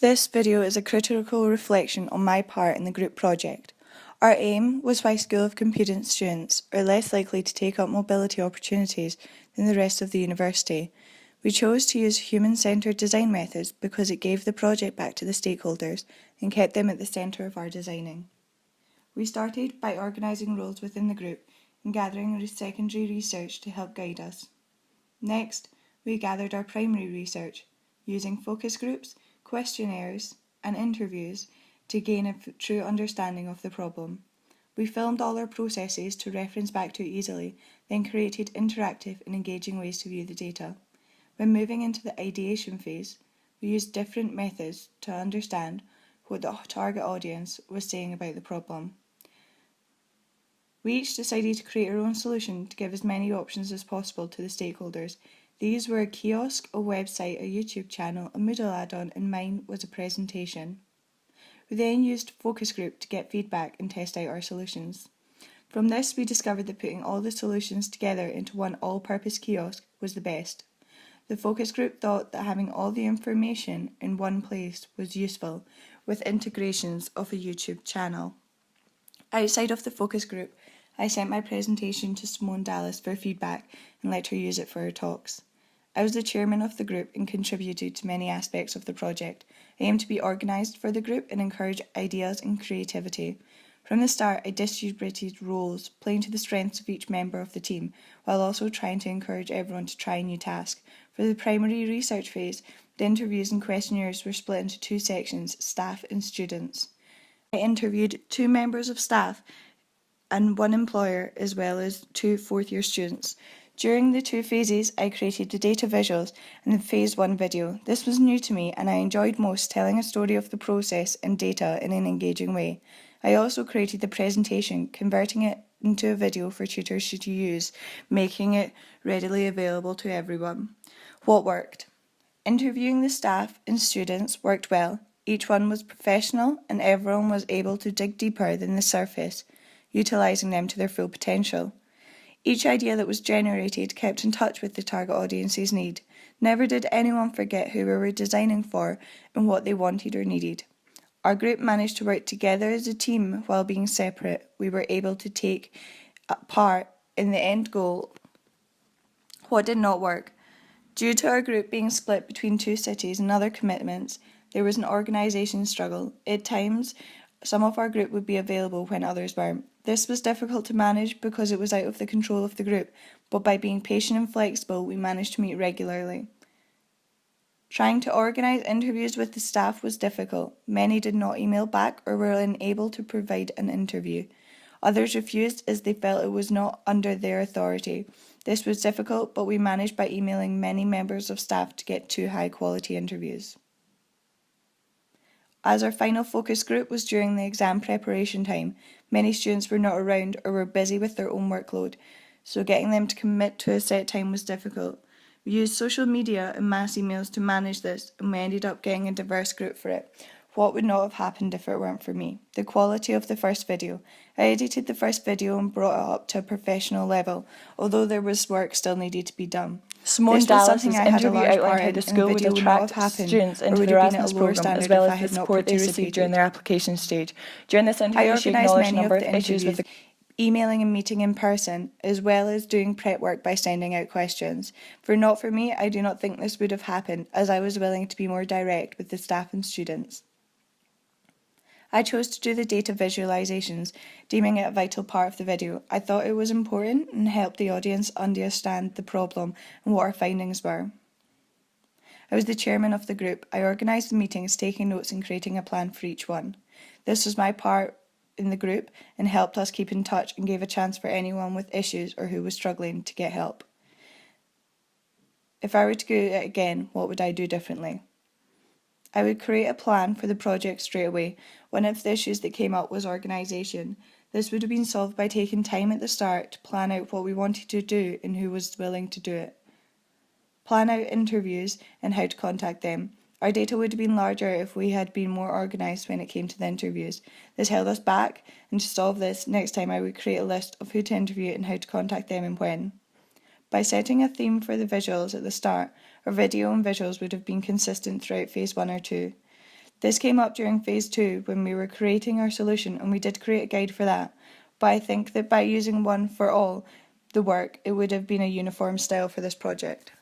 This video is a critical reflection on my part in the group project. Our aim was why School of Computing students are less likely to take up mobility opportunities than the rest of the university. We chose to use human-centred design methods because it gave the project back to the stakeholders and kept them at the centre of our designing. We started by organising roles within the group and gathering secondary research to help guide us. Next, we gathered our primary research, using focus groups, questionnaires, and interviews to gain a true understanding of the problem. We filmed all our processes to reference back to easily, then created interactive and engaging ways to view the data. When moving into the ideation phase, we used different methods to understand what the target audience was saying about the problem. We each decided to create our own solution to give as many options as possible to the stakeholders. These were a kiosk, a website, a YouTube channel, a Moodle add-on, and mine was a presentation. We then used focus group to get feedback and test out our solutions. From this, we discovered that putting all the solutions together into one all-purpose kiosk was the best. The focus group thought that having all the information in one place was useful, with integrations of a YouTube channel. Outside of the focus group, I sent my presentation to Simone Dallas for feedback and let her use it for her talks. I was the chairman of the group and contributed to many aspects of the project. I aimed to be organised for the group and encourage ideas and creativity. From the start, I distributed roles, playing to the strengths of each member of the team, while also trying to encourage everyone to try a new task. For the primary research phase, the interviews and questionnaires were split into two sections, staff and students. I interviewed 2 members of staff and 1 employer, as well as 2 fourth-year students. During the 2 phases, I created the data visuals and the phase 1 video. This was new to me and I enjoyed most telling a story of the process and data in an engaging way. I also created the presentation, converting it into a video for tutors to use, making it readily available to everyone. What worked? Interviewing the staff and students worked well. Each one was professional and everyone was able to dig deeper than the surface, utilising them to their full potential. Each idea that was generated kept in touch with the target audience's need. Never did anyone forget who we were designing for and what they wanted or needed. Our group managed to work together as a team while being separate. We were able to take part in the end goal. What did not work? Due to our group being split between 2 cities and other commitments, there was an organisation struggle. At times, some of our group would be available when others weren't. This was difficult to manage because it was out of the control of the group, but by being patient and flexible, we managed to meet regularly. Trying to organise interviews with the staff was difficult. Many did not email back or were unable to provide an interview. Others refused as they felt it was not under their authority. This was difficult, but we managed by emailing many members of staff to get 2 high-quality interviews. As our final focus group was during the exam preparation time, many students were not around or were busy with their own workload, so getting them to commit to a set time was difficult. We used social media and mass emails to manage this, and we ended up getting a diverse group for it. What would not have happened if it weren't for me? The quality of the first video. I edited the first video and brought it up to a professional level, although there was work still needed to be done. Simone Dallas's interview outlined how the school would attract students into the Erasmus programme as well as the support they received during their application stage. During this interview, she acknowledged a number of issues with the emailing and meeting in person, as well as doing prep work by sending out questions. Not for me, I do not think this would have happened, as I was willing to be more direct with the staff and students. I chose to do the data visualizations, deeming it a vital part of the video. I thought it was important and helped the audience understand the problem and what our findings were. I was the chairman of the group. I organised the meetings, taking notes and creating a plan for each one. This was my part in the group and helped us keep in touch and gave a chance for anyone with issues or who was struggling to get help. If I were to do it again, what would I do differently? I would create a plan for the project straight away. One of the issues that came up was organisation. This would have been solved by taking time at the start to plan out what we wanted to do and who was willing to do it. Plan out interviews and how to contact them. Our data would have been larger if we had been more organised when it came to the interviews. This held us back, and to solve this, next time I would create a list of who to interview and how to contact them and when. By setting a theme for the visuals at the start, our video and visuals would have been consistent throughout phase 1 or 2. This came up during phase 2 when we were creating our solution, and we did create a guide for that, but I think that by using one for all the work, it would have been a uniform style for this project.